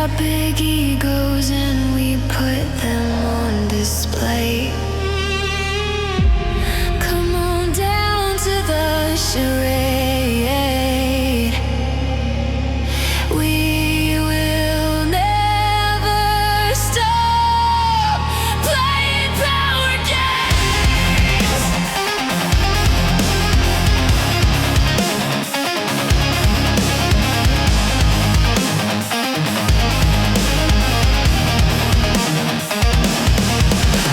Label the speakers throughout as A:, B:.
A: got big egos and we put them on display. Come on down to the charade. We will never stop playing power games.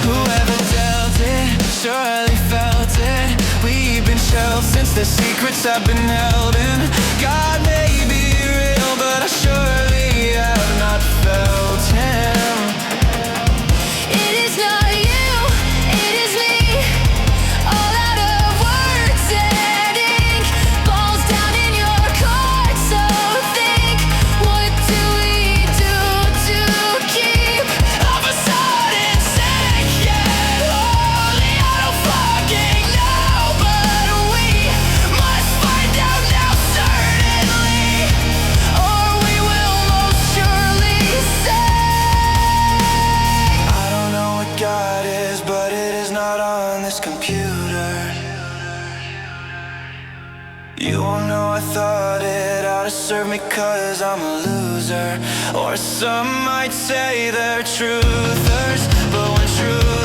B: Whoever dealt it surely felt it. We've been shelved since the secrets have been held in. God may be real, but I surely have not felt him.
A: It is not you, it is me. All out of words and ink. Balls down in your court, so think. What do we do to keep our facade in sync? Yeah, holy, I don't fucking know, but we must find out now certainly, or we will most surely say.
B: I don't know what God is, but it is not on this computer. You won't know I thought it out to serve me 'cause I'm a loser. Or some might say they're truthers, but when truth